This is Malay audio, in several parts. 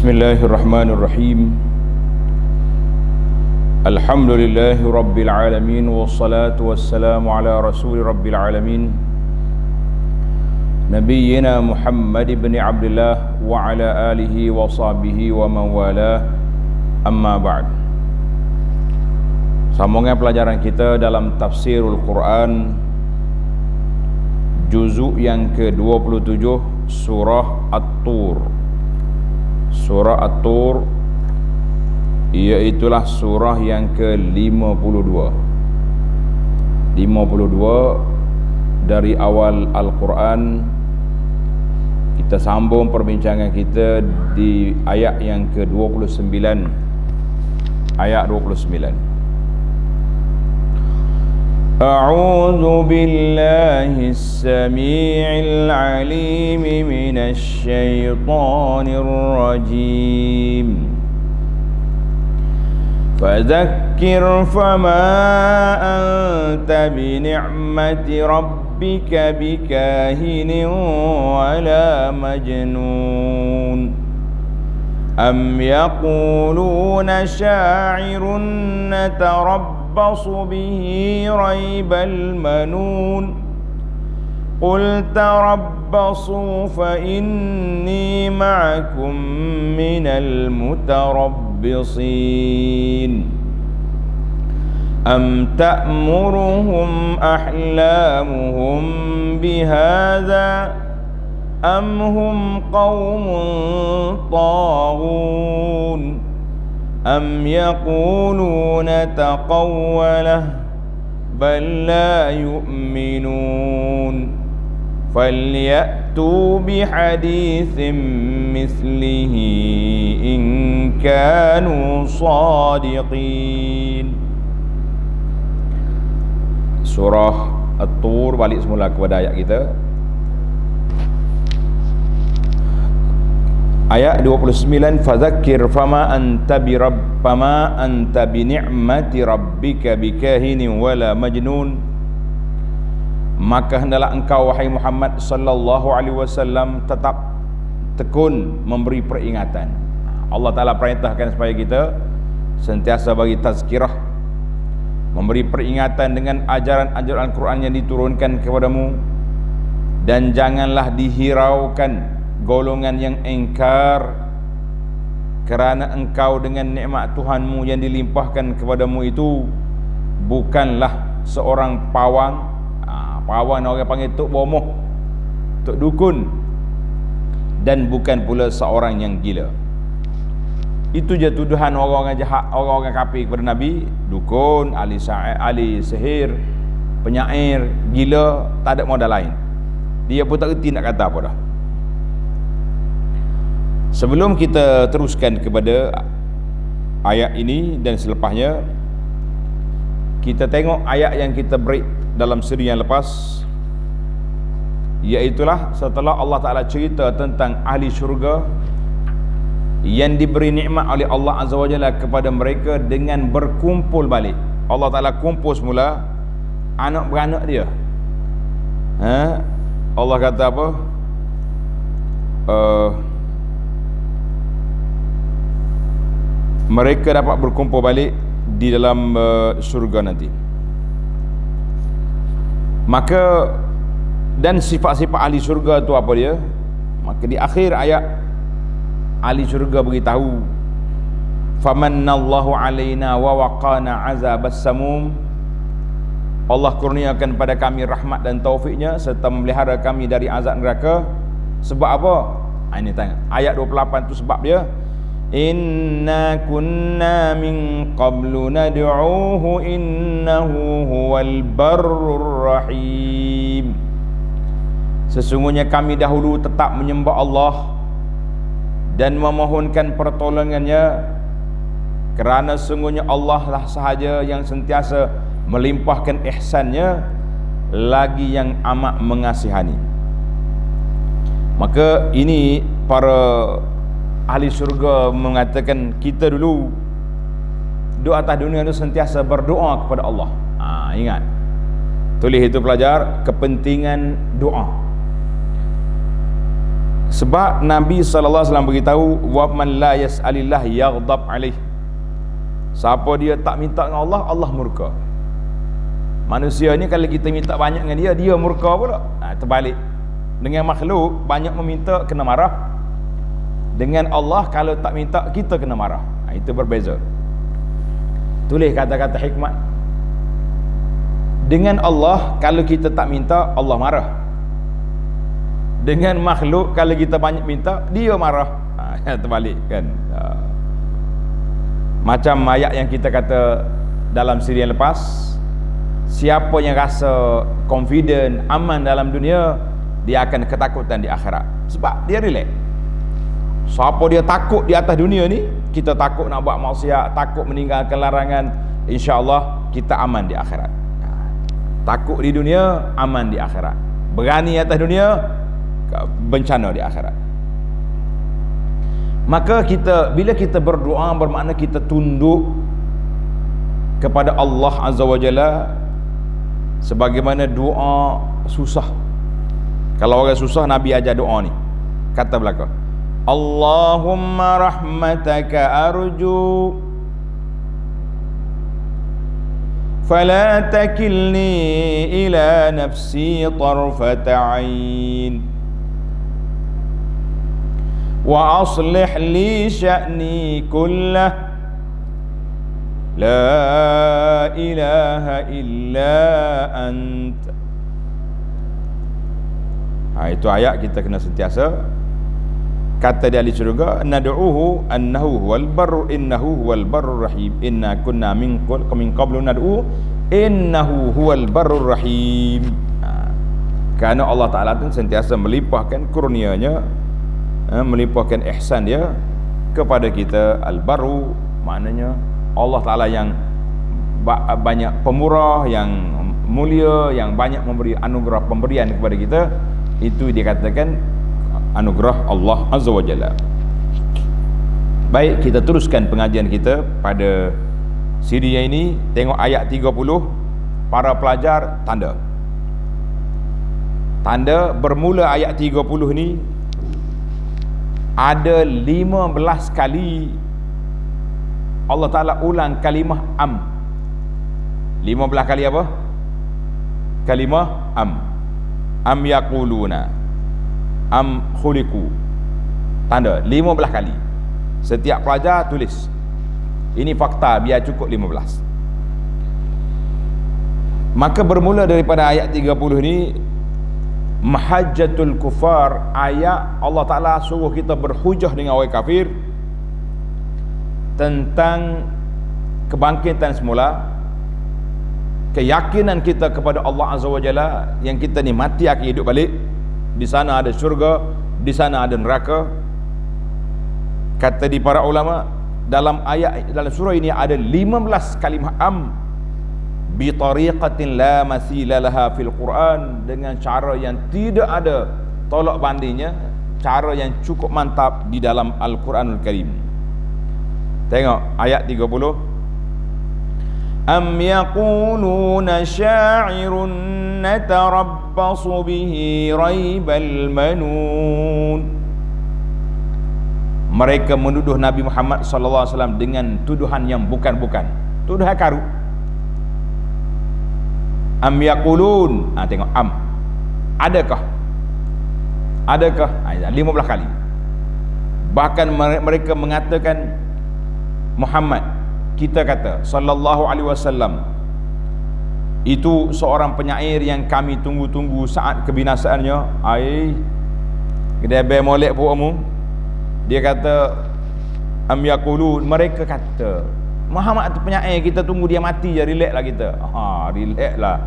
Bismillahirrahmanirrahim. Alhamdulillahi rabbil alamin, wassalatu wassalamu ala rasuli rabbil alamin, nabiyyina Muhammad ibn Abdullah wa ala alihi wa sahbihi wa man wala, amma ba'd. Sambungan pelajaran kita dalam tafsirul Quran juzuk yang ke-27 surah At-Tur. Surah At-Tur iaitulah surah yang ke-52 dari awal Al-Quran. Kita sambung perbincangan kita di ayat yang ke-29. Ayat 29. A'udzu billahi as-sami'il 'alim minasy syaithanir rajim. Fadzakkir fama anta bi ni'mati rabbika bikahinin wala majnun. Am yaquluna sya'irun natarabbasu bihi raibal manun. Qul tarabbasu fa inni ma'akum minal mutarabbisin. Am ta'muruhum ahlamuhum bihadza am hum qaumun taghun. Am yaquluna taqawwalah bal la yu'minun. Falyatu bihadithin mislihi in kanu sadiqin. Surah At-Tur, balik semula kepada ayat kita. Ayat 29, fadzakkir fama anta bi ni'mati rabbika bikahinin wala majnun. Maka hendaklah engkau wahai Muhammad sallallahu alaihi wasallam tetap tekun memberi peringatan. Allah Taala perintahkan supaya kita sentiasa bagi tazkirah, memberi peringatan dengan ajaran-ajaran Al-Quran yang diturunkan kepadamu, dan janganlah dihiraukan golongan yang engkar kerana engkau dengan nikmat Tuhanmu yang dilimpahkan kepadamu itu bukanlah seorang pawang. Pawang orang panggil tok bomoh, tok dukun, dan bukan pula seorang yang gila. Itu je tuduhan orang-orang jahat, orang-orang kafir kepada Nabi. Dukun, ahli sihir, penyair, gila, tak ada modal lain. Dia pun tak reti nak kata apa dah. Sebelum kita teruskan kepada ayat ini dan selepasnya, kita tengok ayat yang kita break dalam siri yang lepas, iaitulah setelah Allah Ta'ala cerita tentang ahli syurga yang diberi nikmat oleh Allah Azza wa Jalla kepada mereka dengan berkumpul balik. Allah Ta'ala kumpul semula anak beranak dia. Allah kata apa? Mereka dapat berkumpul balik di dalam syurga nanti. Maka dan sifat-sifat ahli syurga tu apa dia? Maka di akhir ayat ahli syurga beritahu, famannallahu alaina wa waqana azabas samum. Allah kurniakan pada kami rahmat dan taufiknya serta memelihara kami dari azab neraka. Sebab apa? Ini tengok ayat 28 tu sebab dia, inna kunna min qablu nad'uuhu innahu huwal barrur rahim. Sesungguhnya kami dahulu tetap menyembah Allah dan memohonkan pertolongannya, kerana sesungguhnya Allah lah sahaja yang sentiasa melimpahkan ihsannya lagi yang amat mengasihani. Maka ini para ahli syurga mengatakan, kita dulu duduk atas dunia itu sentiasa berdoa kepada Allah. Ingat, tulis itu pelajar, kepentingan doa. Sebab Nabi SAW beritahu, wa man la yas'alillah yaghdab alaih. Siapa dia tak minta dengan Allah, Allah murka. Manusia ni kalau kita minta banyak dengan dia, dia murka pula. Terbalik. Dengan makhluk banyak meminta kena marah. Dengan Allah kalau tak minta kita kena marah. Itu berbeza. Tulis kata-kata hikmat. Dengan Allah kalau kita tak minta, Allah marah. Dengan makhluk kalau kita banyak minta, dia marah. Terbalik kan. Macam ayat yang kita kata dalam siri yang lepas, siapa yang rasa confident, aman dalam dunia, dia akan ketakutan di akhirat. Sebab dia relax. Siapa dia takut di atas dunia ni, kita takut nak buat maksiat, takut meninggalkan larangan, insya-Allah kita aman di akhirat. Takut di dunia, aman di akhirat. Berani atas dunia, bencana di akhirat. Maka bila kita berdoa, bermakna kita tunduk kepada Allah Azza wa Jalla. Sebagaimana doa susah, kalau orang susah, Nabi ajar doa ni. Kata belaka, Allahumma rahmataka arju fala takilni ila nafsi tarfata ain wa aslih li sya'ni kullah la ilaha illa anta. Itu ayat kita kena sentiasa kata di ahli syurga, nad'uhu annahu huwal barru innahu huwal barrur rahim inna kunna min qablu nad'u innahu huwal barrur rahim. Kerana Allah Ta'ala tu sentiasa melimpahkan kurnianya, melimpahkan ihsan dia kepada kita. Al-barru maknanya Allah Ta'ala yang banyak pemurah, yang mulia, yang banyak memberi anugerah pemberian kepada kita. Itu dikatakan anugerah Allah Azza wa Jalla. Baik, kita teruskan pengajian kita pada siri yang ini. Tengok ayat 30. Para pelajar, tanda. Tanda bermula ayat 30 ni ada 15 kali Allah Ta'ala ulang kalimah am. 15 kali apa? Kalimah am. Am yaquluna, am khuliqu. Tanda 15 kali. Setiap pelajar tulis. Ini fakta, biar cukup 15. Maka bermula daripada ayat 30 ni mahajjatul kufar, ayat Allah Ta'ala suruh kita berhujah dengan orang kafir tentang kebangkitan semula, keyakinan kita kepada Allah Azza wa Jalla, yang kita ni mati akan hidup balik. Di sana ada syurga, di sana ada neraka. Kata di para ulama, dalam surah ini ada 15 kalimah am bi tariqatin la mathila laha fil Quran, dengan cara yang tidak ada tolak bandingnya, cara yang cukup mantap di dalam Al-Quranul Karim. Tengok ayat 30. Am yaquluna sya'irun natarabbasu bihi raibal manun. Mereka menuduh Nabi Muhammad sallallahu alaihi wasallam dengan tuduhan yang bukan-bukan, tuduhan karu. Am yaqulun, tengok am. Adakah? 15 kali. Bahkan mereka mengatakan Muhammad, kita kata sallallahu alaihi wasallam itu seorang penyair yang kami tunggu-tunggu saat kebinasaannya. Kedai molek puakmu. Dia kata am yaqulun, mereka kata Muhammad tu penyair, kita tunggu dia mati je, relax lah kita. Relax lah.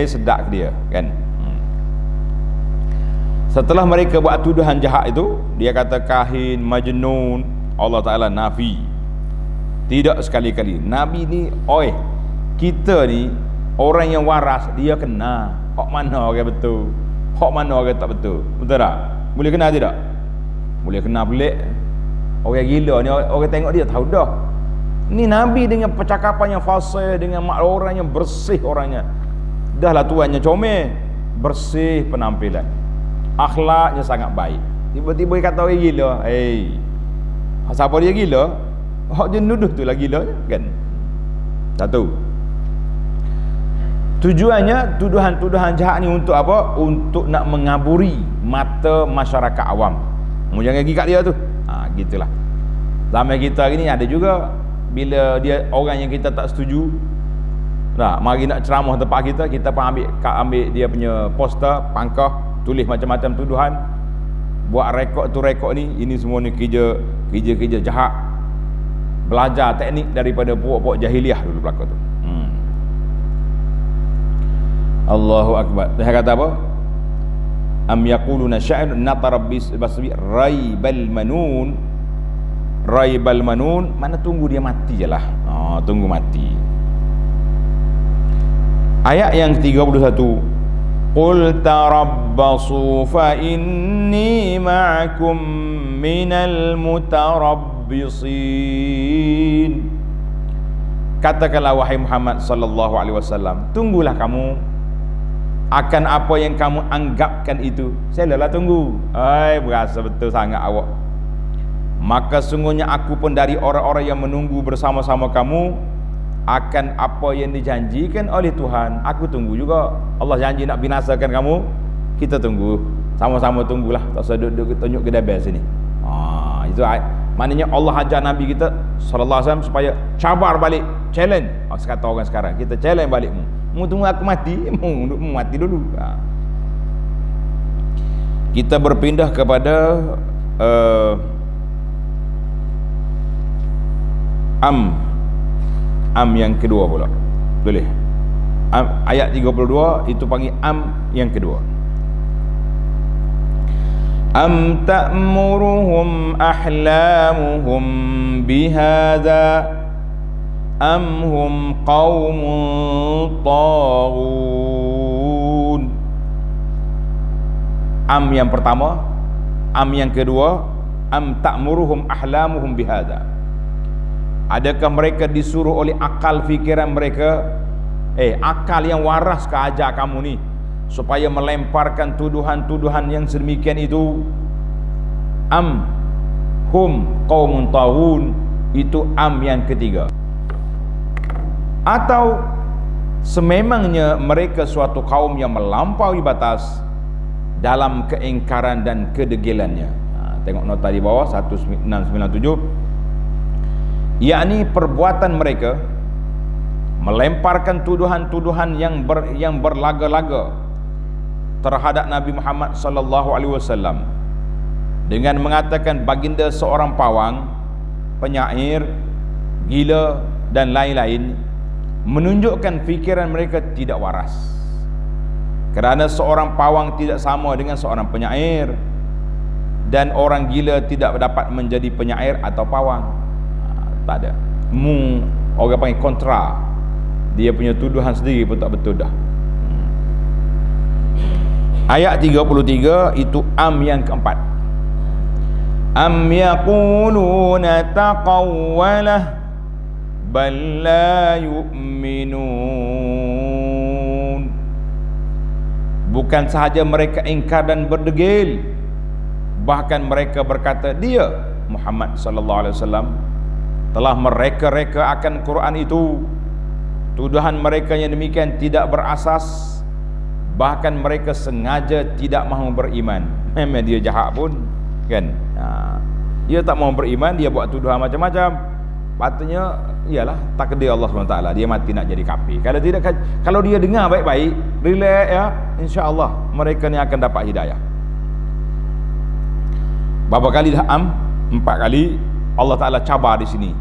Sedap dia kan. Setelah mereka buat tuduhan jahat itu, dia kata kahin, majnun, Allah Ta'ala nafi. Tidak sekali-kali. Nabi ni, kita ni orang yang waras, dia kena hak mana orang betul, hak mana orang tak betul. Betul tak? Boleh kena tidak? Boleh kena pelik. Orang gila ni, orang tengok dia tahu dah. Ni Nabi dengan percakapan yang fasih, dengan orang yang bersih orangnya. Dahlah tuannya comel, bersih penampilan, akhlaknya sangat baik. Tiba-tiba dia kata orang gila. Siapa dia gila? Hak dia nuduh tu lah gila kan. Satu. Tujuannya tuduhan-tuduhan jahat ni untuk apa? Untuk nak mengaburi mata masyarakat awam. Mu jangan pergi kat dia tu. Gitulah. Zaman kita hari ni ada juga bila dia orang yang kita tak setuju, mari nak ceramah tempat kita pun ambil dia punya poster, pangkah, tulis macam-macam tuduhan, buat rekod ni, ini semua ni kerja jahat. Belajar teknik daripada puak-puak jahiliah dulu belaka tu. Allahu akbar. Dia kata apa? Am yaquluna sya'ir natarabbis basbi raibal manun. Raibal manun, mana tunggu dia mati je lah. Tunggu mati. Ayat yang ke-31. Qul tarabbasu fa inni ma'akum minal mutarabbisin. Katakanlah wahai Muhammad sallallahu alaihi wasallam, tunggulah kamu akan apa yang kamu anggapkan itu. Saya lelah tunggu. Berasa betul sangat awak. Maka sungguhnya aku pun dari orang-orang yang menunggu bersama-sama kamu akan apa yang dijanjikan oleh Tuhan. Aku tunggu juga. Allah janji nak binasakan kamu, kita tunggu. Sama-sama tunggulah. Tak usah duduk tunjuk kedai sini. Itu maknanya Allah ajar Nabi kita sallallahu alaihi wasallam supaya cabar balik, challenge. Kata orang sekarang, kita challenge balikmu. Mu tunggu aku mati, mu mati dulu. Kita berpindah kepada am yang kedua pula. Boleh. Ayat 32 itu panggil am yang kedua. Am ta'muruhum ahlamuhum bihadza am hum qaumun taghun. Am yang pertama, am yang kedua, am ta'muruhum ahlamuhum bihadza. Adakah mereka disuruh oleh akal fikiran mereka, akal yang waras ke ajar kamu ni, supaya melemparkan tuduhan-tuduhan yang sedemikian itu? Am hum qaumun taghun, itu am yang ketiga. Atau sememangnya mereka suatu kaum yang melampaui batas dalam keingkaran dan kedegilannya. Tengok nota di bawah 1697. Yakni perbuatan mereka melemparkan tuduhan-tuduhan yang berlaga-laga terhadap Nabi Muhammad sallallahu alaihi wasallam dengan mengatakan baginda seorang pawang, penyair, gila dan lain-lain, menunjukkan fikiran mereka tidak waras. Kerana seorang pawang tidak sama dengan seorang penyair, dan orang gila tidak dapat menjadi penyair atau pawang. Tak ada. Orang panggil kontra. Dia punya tuduhan sendiri pun tak betul dah. Ayat 33 itu am yang keempat. Am yaquluna taqawwalah bal la yu'minun. Bukan sahaja mereka ingkar dan berdegil, bahkan mereka berkata dia Muhammad sallallahu alaihi wasallam telah mereka-reka akan Quran itu. Tuduhan mereka yang demikian tidak berasas, bahkan mereka sengaja tidak mahu beriman. Memang dia jahat pun kan. Dia tak mahu beriman, dia buat tuduhan macam-macam. Patutnya ialah takdir Allah SWT, dia mati nak jadi kafir. Kalau tidak, kalau dia dengar baik-baik, relax ya, insya-Allah mereka ni akan dapat hidayah. Berapa kali dah am? 4 kali Allah Ta'ala cabar di sini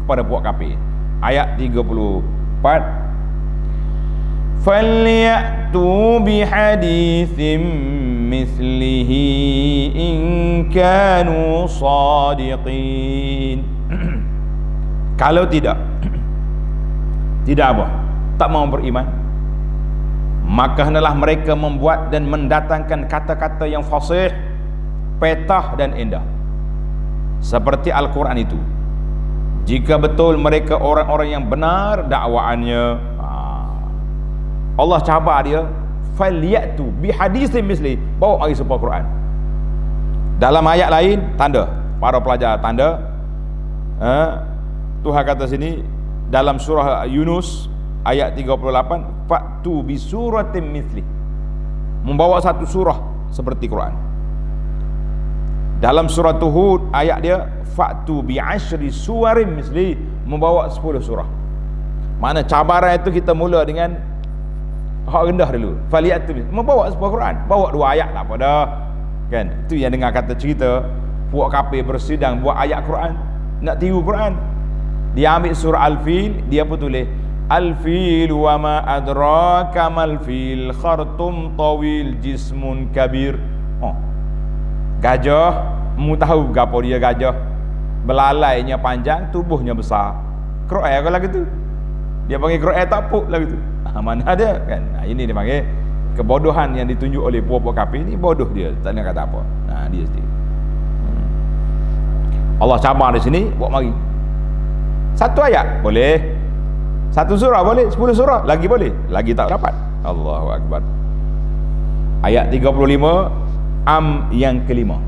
kepada puak kafir. Ayat 34, falyatu bihadithin mislihi in kanu sadiqin. Kalau tidak apa, tak mau beriman, maka hendaklah mereka membuat dan mendatangkan kata-kata yang fasih, petah dan indah seperti Al-Quran itu, jika betul mereka orang-orang yang benar dakwaannya. Allah cabar dia, falyatu bihaditsin misli, bawa mari sebuah Quran. Dalam ayat lain tanda, para pelajar tanda. Tuhan kata sini dalam surah Yunus ayat 38, fa'tu bi suratin mithli, membawa satu surah seperti Quran. Dalam surah Hud ayat dia fa'tu bi asyri suwarin mithli, membawa 10 surah. Mana cabaran itu kita mula dengan hak rendah dulu. Faliatu membawa sebuah Quran, bawa 2 ayat tak apa dah. Kan? Itu yang dengar kata cerita puak kafir bersidang buat ayat Quran, nak tiru Quran. Dia ambil surah Al-Fil, dia pun tulis Al-Fil wa ma adraka mal fil khartum tawil jismun kabir. Gajah, mu tahu gapo dia gajah? Belalainya panjang, tubuhnya besar. Kro'el kalau gitu. Dia panggil kro'el tapuk lah gitu. Mana ada kan? Ini dia panggil kebodohan yang ditunjuk oleh puak-puak kafir ni, bodoh dia, tak nak kata apa. Dia sendiri. Allah cabar di sini, buat mari. 1 ayat boleh. 1 surah boleh, 10 surah lagi boleh. Lagi tak dapat. Allahu akbar. Ayat 35 yang kelima.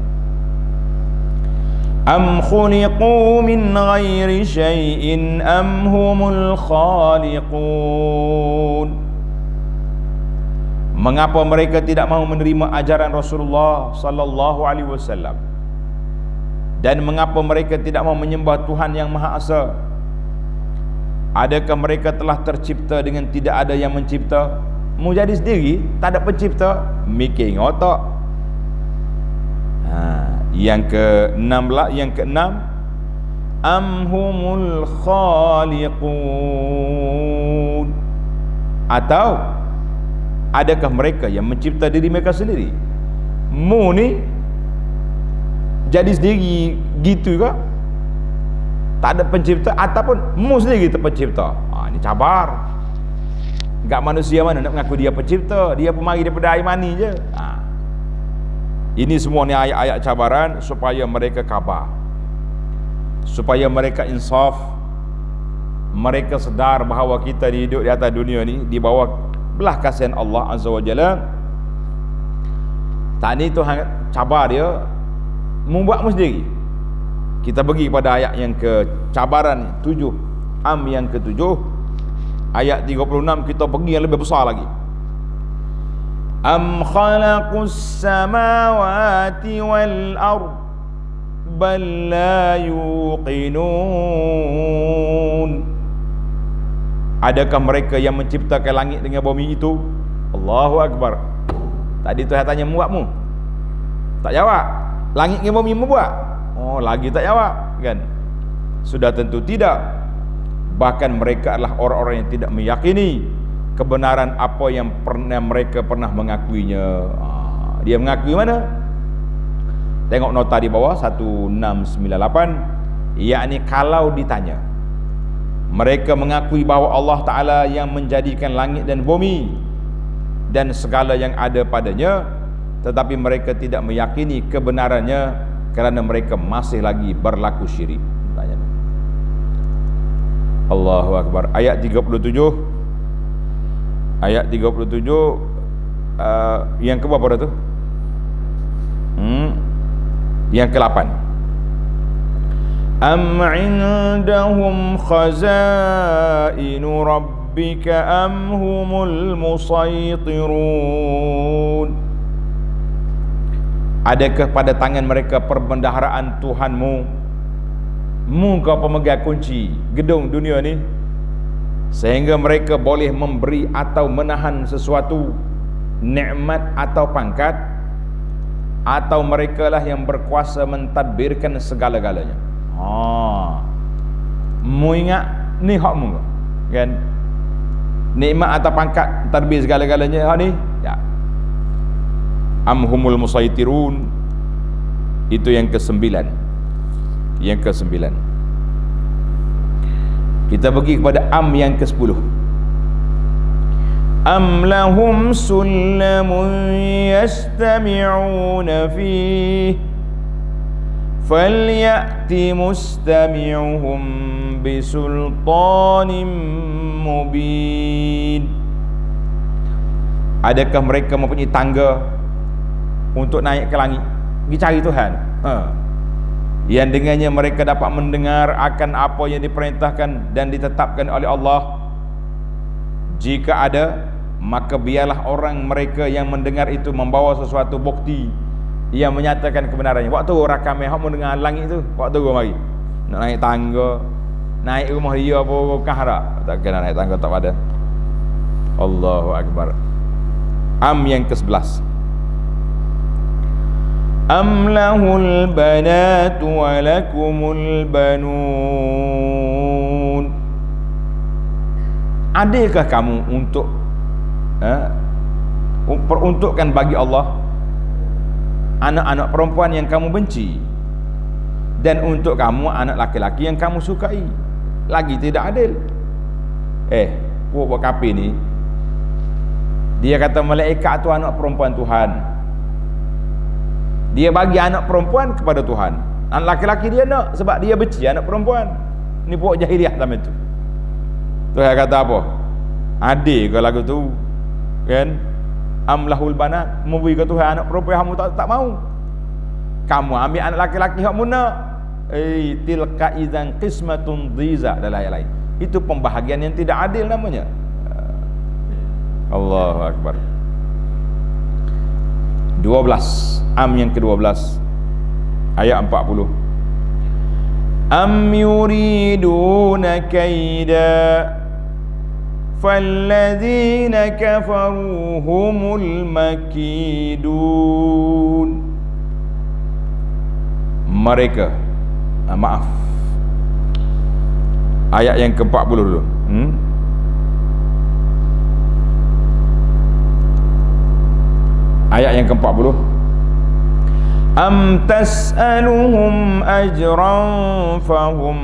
Am khuliqu min ghairi syai'in am humul khaliqun. Mengapa mereka tidak mahu menerima ajaran Rasulullah sallallahu alaihi wasallam? Dan mengapa mereka tidak mahu menyembah Tuhan yang Maha Esa? Adakah mereka telah tercipta dengan tidak ada yang mencipta? Mu jadi sendiri, tak ada pencipta, mikir otak. Yang ke-6 am humul khaliqun, atau adakah mereka yang mencipta diri mereka sendiri? Mu ni jadi sendiri gitu ke? Tak ada pencipta, ataupun mu sendiri terpencipta? Ini cabar. Enggak manusia mana nak mengaku dia pencipta, dia pemari daripada air mani je. Ini semua ni ayat-ayat cabaran supaya mereka khabar, supaya mereka insaf, mereka sedar bahawa kita hidup di atas dunia ni di bawah belah kasihan Allah Azza wa Jalla. Tak ni Tuhan cabar dia, membuat mu sendiri. Kita pergi pada ayat yang ke cabaran 7, yang ke-7, ayat 36, kita pergi yang lebih besar lagi. Am khalaqus samawati wal ard bal la yuqinun. Adakah mereka yang menciptakan langit dengan bumi itu? Allahu akbar. Tadi Tuhan tanya muatmu, tak jawab. Langit dengan bumi mu buat? Lagi tak jawab kan? Sudah tentu tidak. Bahkan mereka adalah orang-orang yang tidak meyakini kebenaran apa yang mereka pernah mengakuinya. Dia mengakui mana? Tengok nota di bawah 1698, yakni kalau ditanya, mereka mengakui bahawa Allah Ta'ala yang menjadikan langit dan bumi dan segala yang ada padanya, tetapi mereka tidak meyakini kebenarannya kerana mereka masih lagi berlaku syirik. Tanya. Allahu akbar. Ayat 37, yang ke berapa dah tu? Yang ke-8. Am indahum khazainu rabbika am humul musaytirun. Adakah pada tangan mereka perbendaharaan Tuhanmu? Mu kau pemegang kunci gedung dunia ni, sehingga mereka boleh memberi atau menahan sesuatu, nikmat atau pangkat, atau mereka lah yang berkuasa mentadbirkan segala-galanya. Mu ingat ni hakmu kan? Nikmat atau pangkat, tadbir segala-galanya ni ya. Am humul musaytirun. Itu yang ke-9. Kita pergi kepada am yang ke-10. Am lahum sullamun yastami'una fihi falyati mustami'uhum bisultanin mubin. Adakah mereka mempunyai tangga untuk naik ke langit? pergi cari Tuhan. Yang dengannya mereka dapat mendengar akan apa yang diperintahkan dan ditetapkan oleh Allah. Jika ada, maka biarlah orang mereka yang mendengar itu membawa sesuatu bukti yang menyatakan kebenarannya. Waktu orang kami hak mendengar langit tu, waktu gua mari nak naik tangga, naik rumah dia apa kahara, tak kena naik tangga tak ada. Allahu akbar. Yang ke-11. Am lahul banatu wa lakumul banun. Adakah kamu untuk peruntukkan bagi Allah anak-anak perempuan yang kamu benci, dan untuk kamu anak laki-laki yang kamu sukai? Lagi tidak adil. Buat kafir ni, dia kata malaikat tu anak perempuan Tuhan. Dia bagi anak perempuan kepada Tuhan. Anak laki-laki dia nak sebab dia benci anak perempuan. Ni buat jahiliah zaman tu. Tuhan kata apa? Adil ke lagu tu? Kan? Amlahul banat, memberi ke Tuhan anak perempuan kamu tak mau. Kamu ambil anak laki-laki kamu nak. Tilka idzan qismatun dhiza dalam ayat lain. Itu pembahagian yang tidak adil namanya. Allahu akbar. 12. Yang ke-12 ayat 40. Am yuriduna kaida falladzina kafaru humul makidun. Mereka maaf, ayat yang ke-40 dulu. Ayat yang ke-40. Am tas'aluhum ajran fahum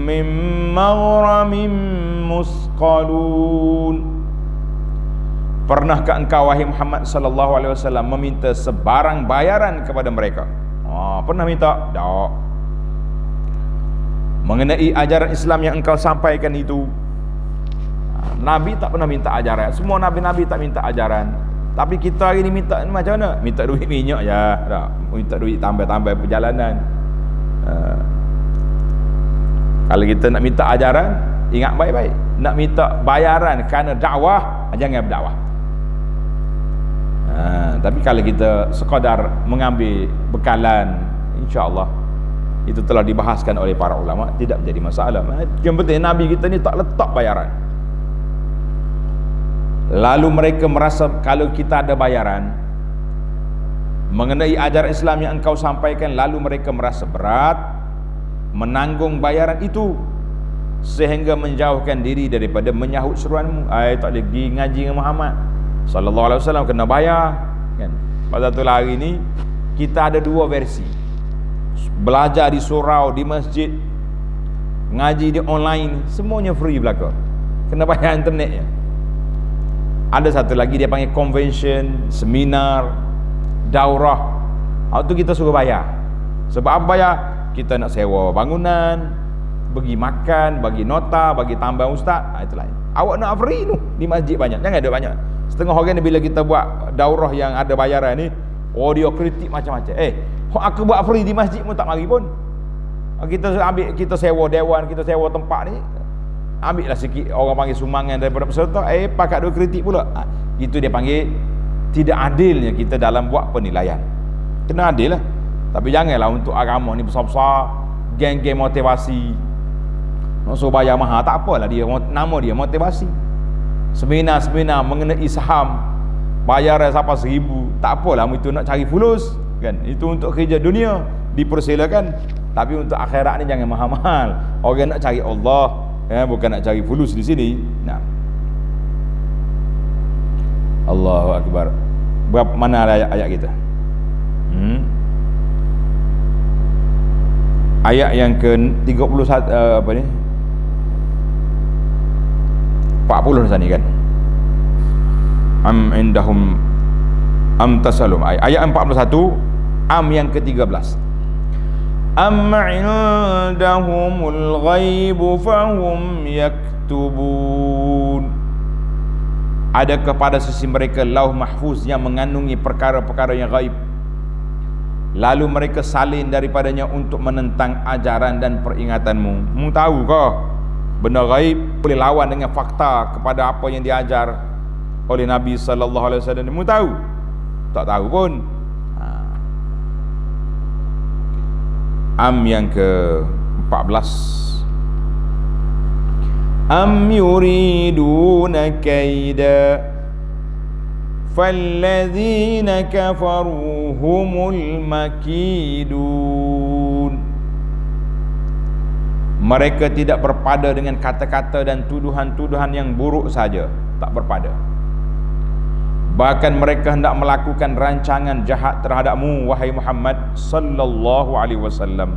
min maghramin musqalun. Pernahkah engkau wahai Muhammad sallallahu alaihi wasallam meminta sebarang bayaran kepada mereka? Pernah minta? Tak. Mengenai ajaran Islam yang engkau sampaikan itu, Nabi tak pernah minta ajaran. Semua nabi-nabi tak minta ajaran. Tapi kita hari ni minta macam mana? Minta duit minyak je, tak. Minta duit tambah-tambah perjalanan. Kalau kita nak minta ajaran, ingat baik-baik. Nak minta bayaran kerana dakwah, jangan berdakwah. Tapi kalau kita sekadar mengambil bekalan, insya-Allah itu telah dibahaskan oleh para ulama, tidak menjadi masalah. Yang penting Nabi kita ni tak letak bayaran. Lalu mereka merasa kalau kita ada bayaran mengenai ajaran Islam yang engkau sampaikan, lalu mereka merasa berat menanggung bayaran itu sehingga menjauhkan diri daripada menyahut seruanmu. Tak boleh pergi ngaji dengan Muhammad sallallahu alaihi wasallam, kena bayar kan. Pada tu hari ni kita ada dua versi. Belajar di surau, di masjid, ngaji di online, semuanya free belaka. Kena bayar internetnya. Ada satu lagi dia panggil convention, seminar, daurah. Itu kita suruh bayar. Sebab apa bayar? Kita nak sewa bangunan, bagi makan, bagi nota, bagi tambah ustaz. Itu lain. Awak nak free tu di masjid banyak. Jangan ada banyak. Setengah orang ni bila kita buat daurah yang ada bayaran ni, dia kritik macam-macam. Aku buat free di masjid pun tak mari pun. Kita ambil, kita sewa dewan, kita sewa tempat ni, ambillah sikit orang panggil sumbangan daripada peserta, pakat dua kritik pula. Itu dia panggil tidak adilnya kita dalam buat penilaian. Kena adil lah. Tapi janganlah untuk agama ni besar-besar, geng-geng motivasi, nak suruh bayar mahal, tak apalah, dia nama dia motivasi. Seminar-seminar mengenai saham, bayar siapa 1,000, tak apalah, itu nak cari fulus kan. Itu untuk kerja dunia dipersilakan, tapi untuk akhirat ni jangan mahal-mahal. Orang nak cari Allah, bukan nak cari fulus di sini. Nah, Allahu akbar. Berapa mana ayat kita? Ayat yang ke-31 apa ni? 40 sana kan. Am indahum am tasalum. Ayat 41, yang ke-13. Am indahumul ghaibu fahum yaktubun. Ada kepada sisi mereka lauh mahfuz yang mengandungi perkara-perkara yang gaib. lalu mereka salin daripadanya untuk menentang ajaran dan peringatanmu. Mu tahu ke benda gaib boleh lawan dengan fakta kepada apa yang diajar oleh Nabi sallallahu alaihi wasallam? Mu tahu? Tak tahu pun. Yang ke-14, am yuriduna kaida falladzina kafaru humul makidun. Mereka tidak berpada dengan kata-kata dan tuduhan-tuduhan yang buruk saja, tak berpada. Bahkan mereka hendak melakukan rancangan jahat terhadapmu, wahai Muhammad sallallahu alaihi wasallam.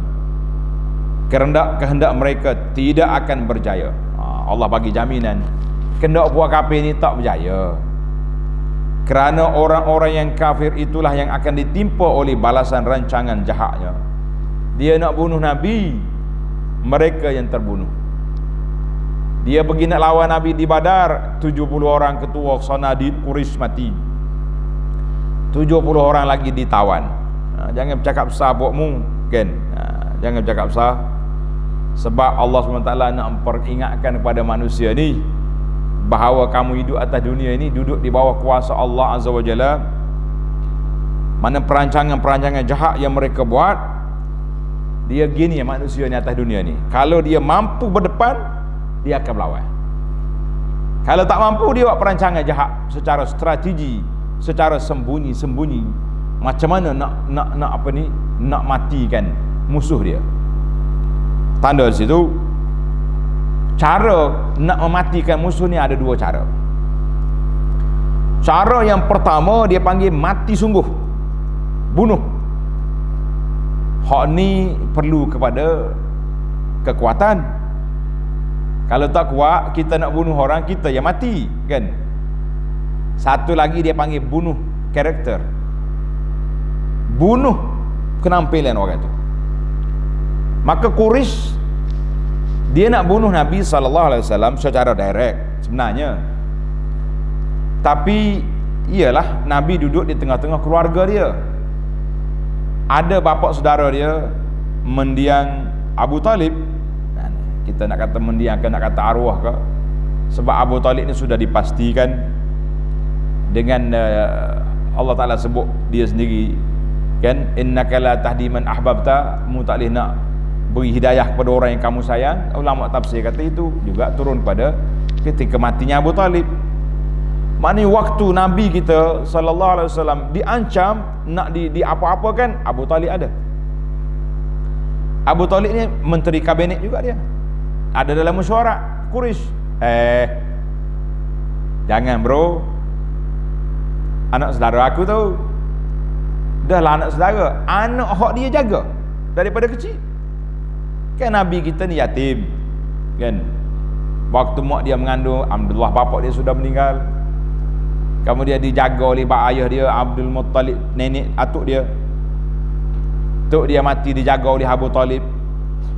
Kehendak mereka tidak akan berjaya. Allah bagi jaminan kehendak buat kafir ni tak berjaya. Kerana orang-orang yang kafir itulah yang akan ditimpa oleh balasan rancangan jahatnya. Dia nak bunuh Nabi, mereka yang terbunuh. Dia pergi nak lawan Nabi di Badar, 70 orang ketua Sanadid Quraisy mati, 70 orang lagi ditawan. Jangan bercakap besar buatmu kan. Jangan bercakap besar, sebab Allah SWT nak memperingatkan kepada manusia ni bahawa kamu hidup atas dunia ini duduk di bawah kuasa Allah Azza wa Jalla. Mana perancangan-perancangan jahat yang mereka buat, dia gini ya manusia ni atas dunia ni, kalau dia mampu berdepan, dia akan melawan. Kalau tak mampu, dia buat perancangan jahat secara strategi, secara sembunyi-sembunyi, macam mana nak apa ni, nak matikan musuh dia. Tanda di situ, cara nak mematikan musuh ni ada dua cara. Cara yang pertama dia panggil mati sungguh, bunuh. Hak ni perlu kepada kekuatan. Kalau tak kuat, kita nak bunuh orang, kita yang mati kan. Satu lagi dia panggil bunuh karakter, bunuh penampilan orang tu. Maka Quraisy dia nak bunuh Nabi SAW secara direct sebenarnya, tapi iyalah Nabi duduk di tengah-tengah keluarga dia. Ada bapa saudara dia mendiang Abu Talib. Kita nak kata mendiang ke nak kata arwah ke, sebab Abu Talib ni sudah dipastikan dengan Allah Ta'ala sebut dia sendiri kan, innaka la tahdi man ahbabta, mu tak boleh nak beri hidayah kepada orang yang kamu sayang. Ulama tafsir kata itu juga turun pada ketika matinya Abu Talib. Maknanya waktu Nabi kita sallallahu alaihi wasallam diancam nak di apa-apa kan, Abu Talib ada. Abu Talib ni menteri kabinet juga dia, ada dalam mesyuarat Quraisy. Jangan bro, anak saudara aku tu dah lah anak saudara, anak hak dia jaga daripada kecil kan. Nabi kita ni yatim kan, waktu mak dia mengandung, alhamdulillah bapak dia sudah meninggal, kemudian dijaga oleh bak ayah dia Abdul Muttalib, nenek atuk dia. Tok dia mati dijaga oleh Abu Talib.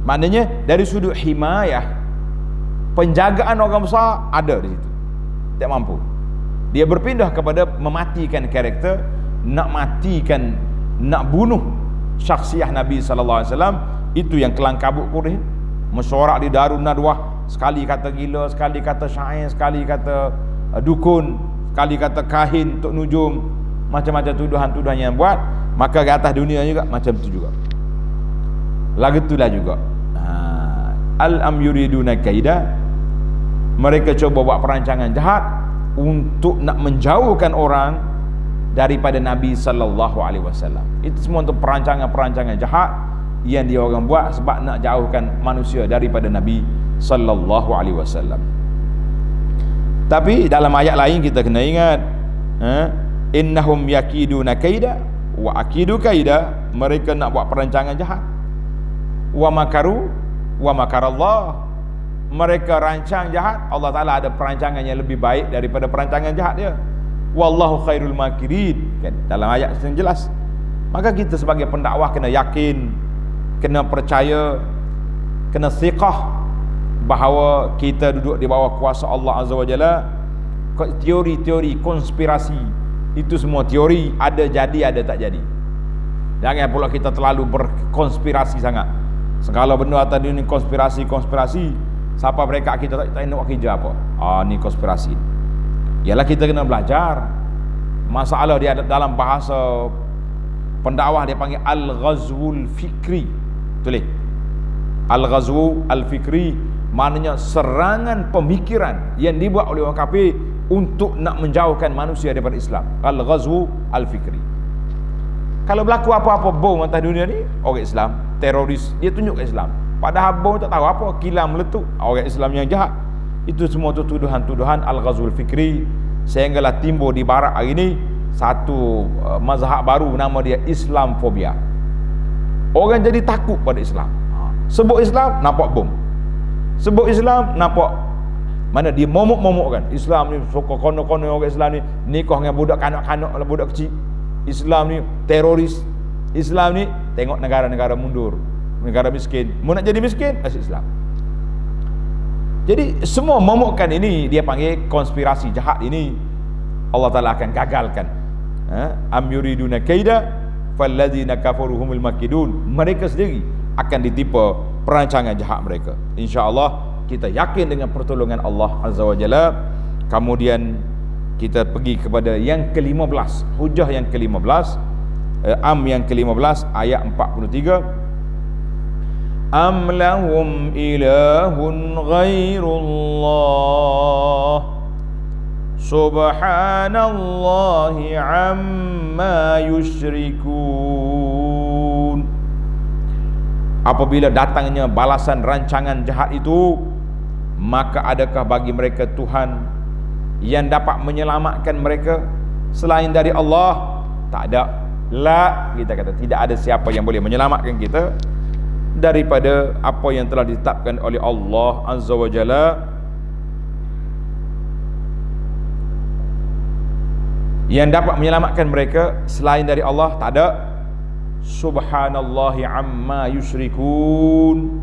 Maknanya dari sudut himayah, penjagaan orang besar ada di situ. Tak mampu. Dia berpindah kepada mematikan karakter, nak matikan, nak bunuh syakhsiah Nabi sallallahu alaihi wasallam. Itu yang kelang kabut Quraisy. Mesyuarat di Darun Nadwah, sekali kata gila, sekali kata syair, sekali kata dukun, sekali kata kahin untuk nujum, macam-macam tuduhan-tuduhan yang buat. Maka ke atas dunia juga macam tu juga. Lagu itulah juga. Al-am yuriduna kaida, mereka cuba buat perancangan jahat untuk nak menjauhkan orang daripada Nabi sallallahu alaihi wasallam. Itu semua untuk perancangan-perancangan jahat yang dia orang buat sebab nak jauhkan manusia daripada Nabi sallallahu alaihi wasallam. Tapi dalam ayat lain kita kena ingat, innahum yakiduna kaida wa akidu kaida, mereka nak buat perancangan jahat. Wa makaru wa makarallah, mereka rancang jahat, Allah Ta'ala ada perancangan yang lebih baik daripada perancangan jahat dia. Wallahu khairul makirin kan, dalam ayat yang jelas. Maka kita sebagai pendakwah kena yakin, kena percaya, kena thiqah bahawa kita duduk di bawah kuasa Allah Azza wa Jalla. Teori-teori konspirasi itu semua teori, ada jadi ada tak jadi. Jangan pula kita terlalu berkonspirasi sangat. Segala benda atas dunia ni konspirasi. Siapa mereka kita tak tengok kerja apa. Ni konspirasi. Ialah kita kena belajar. Masalah dia dalam bahasa pendakwah dia panggil al-ghazwul fikri. Tulis. Al-ghazwu al-fikri maknanya serangan pemikiran yang dibuat oleh orang kafir untuk nak menjauhkan manusia daripada Islam. Al-ghazwu al-fikri. Kalau berlaku apa-apa bom atas dunia ni, orang Islam, teroris, dia tunjuk ke Islam. Padahal bom tak tahu apa, kilang meletup, orang Islam yang jahat. Itu semua tu tuduhan-tuduhan al-ghazwul fikri, sehinggalah timbul di barat hari ni satu mazhab baru, nama dia Islamfobia. Orang jadi takut pada Islam. Sebut Islam, nampak bom. Sebut Islam, nampak mana dia momok-momokkan. Islam ni sokong kono-kono orang Islam ni nikah dengan budak kanak-kanak, budak kecil. Islam ni teroris. Islam ni tengok negara-negara mundur, negara miskin. Mau nak jadi miskin, masuk Islam. Jadi semua momokkan ini dia panggil konspirasi jahat ini. Allah Ta'ala akan gagalkan. Am yuriduna kaida falladzina kafaru humul makidun. Mereka sendiri akan ditipu perancangan jahat mereka. InsyaAllah kita yakin dengan pertolongan Allah Azza wa Jalla. Kemudian kita pergi kepada yang ke-15, hujah yang ke-15, yang ke-15 ayat 43. Am lahum ilahun ghairullah subhanallahi amma yusyrikun. Apabila datangnya balasan rancangan jahat itu, maka adakah bagi mereka Tuhan yang dapat menyelamatkan mereka selain dari Allah? Tak ada. La, kita kata tidak ada siapa yang boleh menyelamatkan kita daripada apa yang telah ditetapkan oleh Allah Azza wa Jalla. Yang dapat menyelamatkan mereka selain dari Allah tak ada. Subhanallahi amma yusyrikun.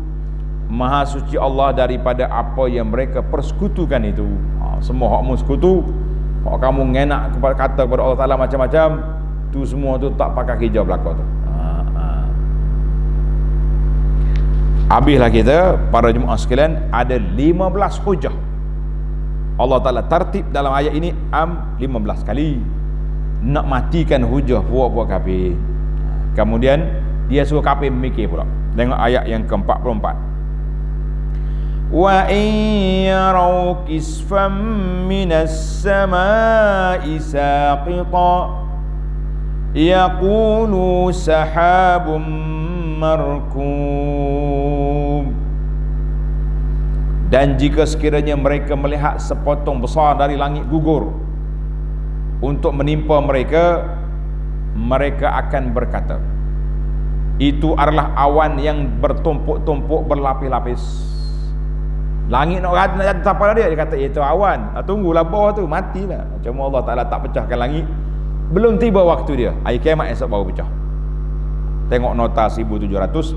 Maha suci Allah daripada apa yang mereka persekutukan itu. Semua hak sekutu, hak kamu ngenak kepada kata kepada Allah Ta'ala macam-macam, tu semua tu tak pakai hijab belakang tu. Habislah kita, para jemaah sekalian, ada 15 hujah. Allah Ta'ala tertib dalam ayat ini 15 kali nak matikan hujah puak-puak kafir. Kemudian dia suruh kafir memikir pula. Tengok ayat yang ke-44. Wa in yarau kisfam minas samai saqita yaqulu sahabum markum. Dan jika sekiranya mereka melihat sepotong besar dari langit gugur untuk menimpa mereka, mereka akan berkata, itu adalah awan yang bertumpuk-tumpuk berlapis-lapis. Langit nak jatuh siapa dia? Dia kata itu awan. Tunggulah bawah tu, matilah. Macam Allah Ta'ala tak pecahkan langit, belum tiba waktu dia. Hari kiamat esok baru pecah. Tengok nota 1700.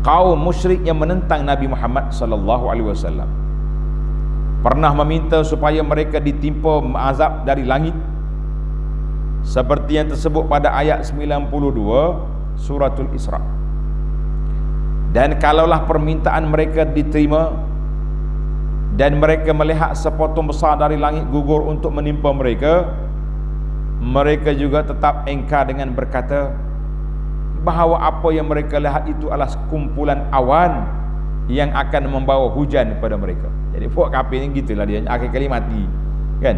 Kaum musyrik yang menentang Nabi Muhammad sallallahu alaihi wasallam pernah meminta supaya mereka ditimpa azab dari langit, seperti yang tersebut pada ayat 92 suratul Isra. Dan kalaulah permintaan mereka diterima dan mereka melihat sepotong besar dari langit gugur untuk menimpa mereka, mereka juga tetap engkar dengan berkata bahawa apa yang mereka lihat itu adalah kumpulan awan yang akan membawa hujan kepada mereka. Jadi puak kafir ni gitulah dia, akhir kali mati kan.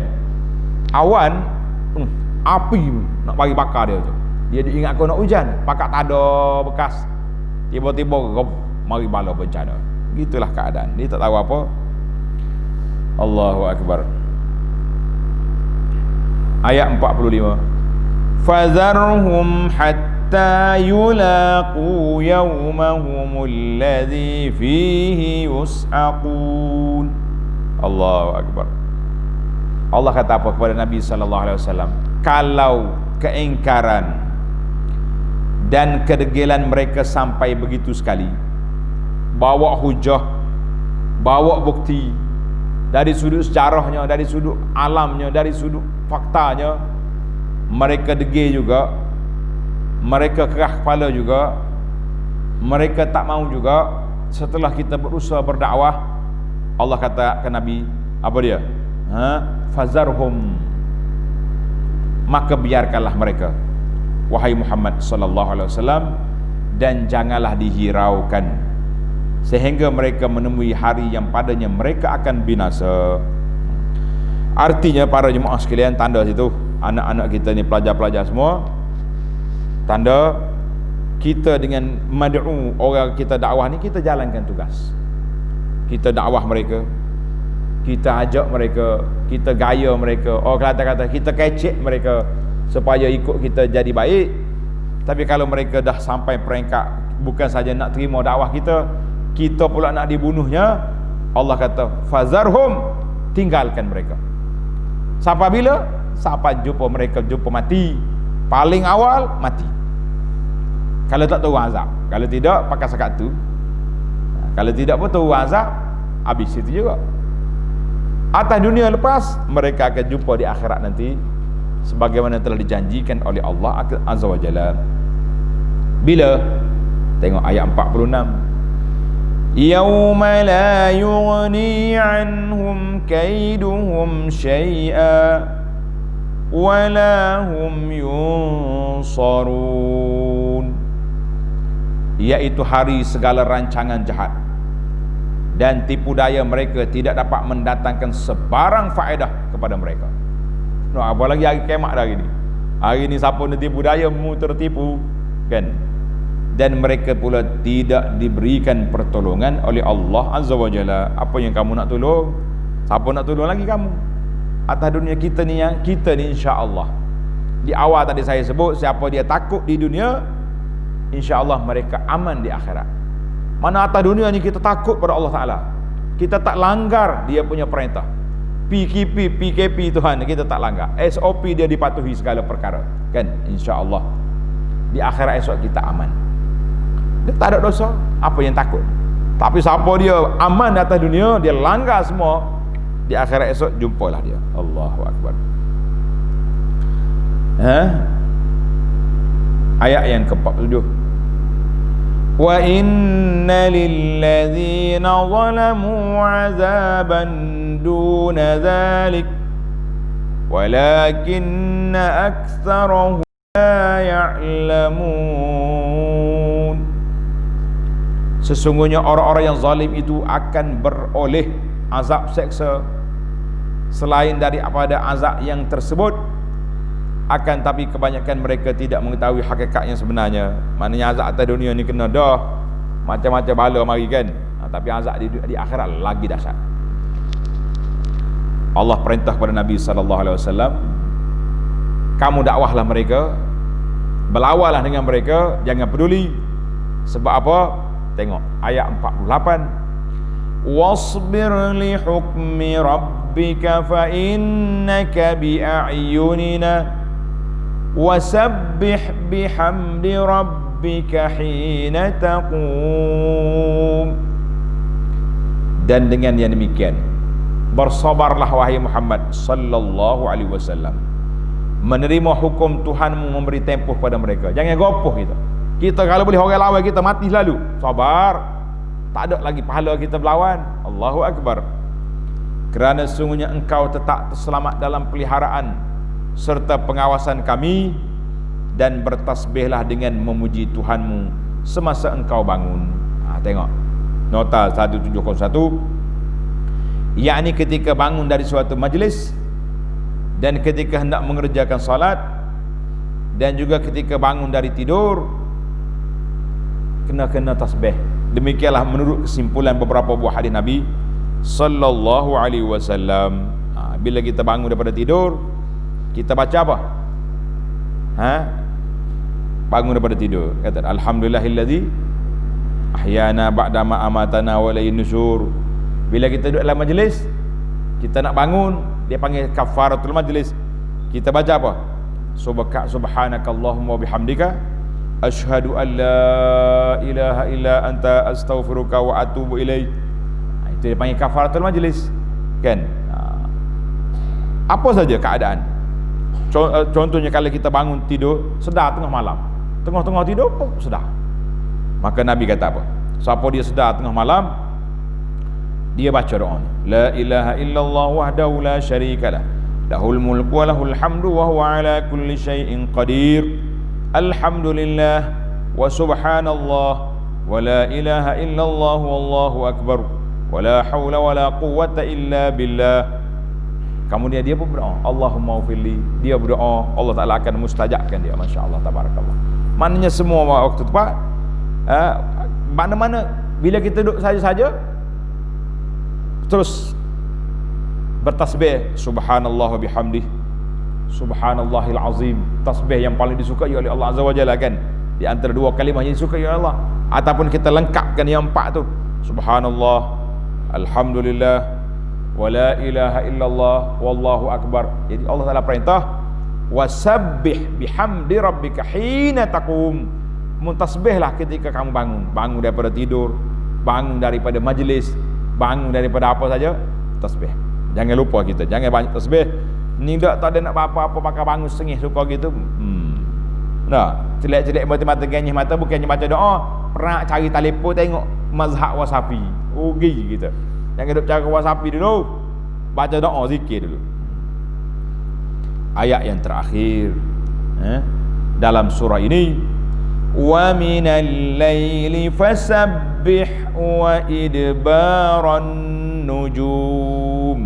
Awan api nak bagi bakar dia tu. Dia ingat kau nak hujan, pakat tak ada bekas, tiba-tiba mari bala bencana. Gitulah keadaan. Dia tak tahu apa. Allahu Akbar. Ayat 45. Fazarhum hatta yulaqu yawmahumul ladzi fihi yus'aqun. Allahu Akbar. Allah kata apa kepada Nabi sallallahu alaihi wasallam? Kalau keingkaran dan kedegilan mereka sampai begitu sekali, bawa hujah, bawa bukti dari sudut sejarahnya, dari sudut alamnya, dari sudut faktanya, mereka degil juga, mereka kerah kepala juga, mereka tak mau juga. Setelah kita berusaha berdakwah, Allah kata ke Nabi, apa dia? Fazarhum, maka biarkanlah mereka, wahai Muhammad sallallahu alaihi wasallam, dan janganlah dihiraukan sehingga mereka menemui hari yang padanya mereka akan binasa. Artinya para jemaah sekalian, tanda situ, anak-anak kita ni, pelajar-pelajar semua, tanda kita dengan mad'u, orang kita dakwah ni, kita jalankan tugas. Kita dakwah mereka, kita ajak mereka, kita gaya mereka, kata-kata kita kecek mereka supaya ikut kita jadi baik. Tapi kalau mereka dah sampai peringkat bukan saja nak terima dakwah kita, kita pula nak dibunuhnya, Allah kata fazarhum, tinggalkan mereka. Sampai bila? Sampai jumpa mereka, jumpa mati. Paling awal mati. Kalau tak tahu azab, kalau tidak pakai sekat tu, kalau tidak pun tahu azab, habis itu juga. Atas dunia lepas, mereka akan jumpa di akhirat nanti sebagaimana telah dijanjikan oleh Allah Azza wa Jalla. Bila? Tengok ayat 46. Yauma la yughni anhum kaiduhum syai'a wa la hum yunsarun. Iaitu hari segala rancangan jahat dan tipu daya mereka tidak dapat mendatangkan sebarang faedah kepada mereka. Apalagi hari kiamat dah hari ni. Hari ni siapa nak tipu daya, mu tertipu, kan? Dan mereka pula tidak diberikan pertolongan oleh Allah Azza wa Jalla. Apa yang kamu nak tolong? Siapa nak tolong lagi kamu? Atas dunia kita ni insya-Allah. Di awal tadi saya sebut, siapa dia takut di dunia, insya-Allah mereka aman di akhirat. Mana atas dunia ni kita takut pada Allah Taala, kita tak langgar dia punya perintah. PKP Tuhan kita tak langgar, SOP dia dipatuhi segala perkara, kan? Insya-Allah di akhirat esok kita aman. Dia tak ada dosa, apa yang takut? Tapi siapa dia aman di atas dunia, dia langgar semua, di akhirat esok jumpalah dia. Allahu Akbar. Ayat yang ke-47. Wa inna lilladzina zalamu 'azaban duna dzalik walakinna aktsarahum la ya'lamun. Sesungguhnya orang-orang yang zalim itu akan beroleh azab seksa selain daripada azab yang tersebut, akan tapi kebanyakan mereka tidak mengetahui hakikat yang sebenarnya. Maknanya azab atas dunia ni kena dah macam-macam bala mari, kan? Tapi azab di akhirat lagi dahsyat. Allah perintah kepada Nabi sallallahu alaihi wasallam, kamu dakwahlah mereka, berlawanlah dengan mereka, jangan peduli. Sebab apa? Tengok ayat 48. Wasbir li hukmi rabbika fa innaka bi a'yunina wasabbih bihamdi rabbika hina taqum. Dan dengan yang demikian, bersabarlah wahai Muhammad sallallahu alaihi wasallam, menerima hukum Tuhanmu, memberi tempoh pada mereka. Jangan gopoh kita. Kita kalau boleh orang lawan kita mati selalu. Sabar. Tak ada lagi pahala kita berlawan. Allahu Akbar. Kerana sesungguhnya engkau tetap terselamat dalam peliharaan serta pengawasan kami, dan bertasbihlah dengan memuji Tuhanmu semasa engkau bangun. Tengok nota 1701, yakni ketika bangun dari suatu majlis, dan ketika hendak mengerjakan salat, dan juga ketika bangun dari tidur, kena tasbih. Demikianlah menurut kesimpulan beberapa buah hadis Nabi sallallahu alaihi wasallam. Bila kita bangun daripada tidur, kita baca apa? Bangun daripada tidur, kata alhamdulillahillazi ahyana ba'da ma amatana wa ilayhin nusyur. Bila kita duduk dalam majlis, kita nak bangun, dia panggil kafaratul majlis. Kita baca apa? Subhanakallahumma wa bihamdika asyhadu an la ilaha illa anta astaghfiruka wa atubu ilaik. Itu dia panggil kafaratul majlis, kan? Apa saja keadaan. Contohnya kalau kita bangun tidur sedar tengah malam, tengah-tengah tidur pun sedar. Maka Nabi kata apa? Siapa dia sedar tengah malam, dia baca doa ni. La ilaha illallah wahdahu la syarikalah. Lahul mulku wa lahul hamdu wa huwa ala kulli syai'in qadir. Alhamdulillah wa subhanallah wa la ilaha illallah wallahu akbar. Wa la hawla wa la quwwata illa billah. Kemudian dia pun berdoa, Allahumma ufirli. Dia berdoa, Allah Ta'ala akan mustajabkan dia. Masya Allah, tabarakallah. Maknanya semua waktu tepat, mana-mana bila kita duduk saja-saja, terus bertasbih, subhanallah wa bihamdih, subhanallahil azim. Tasbih yang paling disukai oleh Allah Azza wa Jalla kan, di antara dua kalimah yang disukai oleh Allah. Ataupun kita lengkapkan yang empat tu, subhanallah, alhamdulillah, wa la ilaha illallah wallahu akbar. Jadi Allah Ta'ala perintah, wasabbih bihamdi rabbika hina taqum. Muntasbihlah ketika kamu bangun daripada tidur, bangun daripada majlis, bangun daripada apa saja, tasbih. Jangan lupa kita, jangan banyak tasbih. Ni tak ada nak apa-apa pakai bangun sengih suka gitu. Nah, celak-celak mata-mata ganyih mata bukannya baca doa, pernah cari telefon tengok mazhab Wasafi. Rugi kita. Jangan duduk cari Wasafi dulu, baca doa, zikir dulu. Ayat yang terakhir dalam surah ini, wa minal laili fasabbih wa idbaran nujum.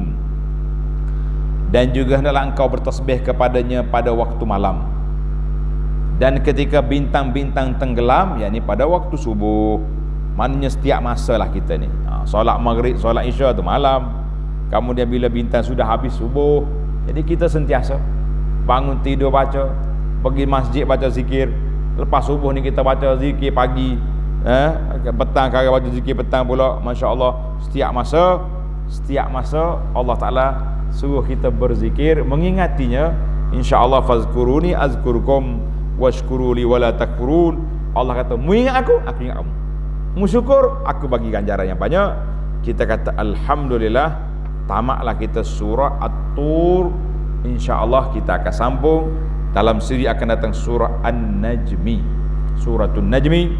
Dan juga hendaklah engkau bertasbih kepadanya pada waktu malam dan ketika bintang-bintang tenggelam, yakni pada waktu subuh. Maknanya setiap masa lah kita ni, solat maghrib, solat isya tu malam, kemudian bila bintang sudah habis subuh. Jadi kita sentiasa bangun tidur baca, pergi masjid baca zikir, lepas subuh ni kita baca zikir pagi, petang kali baca zikir petang pula. Masya Allah, setiap masa Allah Ta'ala suruh kita berzikir, mengingatinya. InsyaAllah fazkuruni azkurkum washkuruli wala takfurun. Allah kata, mu ingat aku ingat kamu. Mu syukur, aku bagi ganjaran yang banyak. Kita kata alhamdulillah. Tamatlah kita surah At-Tur. InsyaAllah kita akan sambung dalam siri akan datang surah An-Najmi, Suratul Najmi.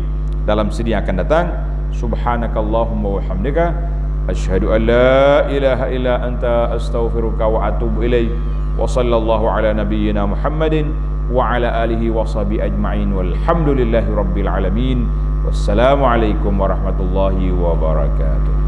Dalam siri akan datang, subhanakallahumma wa hamdika asyhadu an la ilaha illa anta astaghfiruka wa atubu ilaik. Wa sallallahu ala nabiyyina Muhammadin wa ala alihi wa sahbihi ajma'in walhamdulillahi rabbil alamin. Wassalamualaikum warahmatullahi wabarakatuh.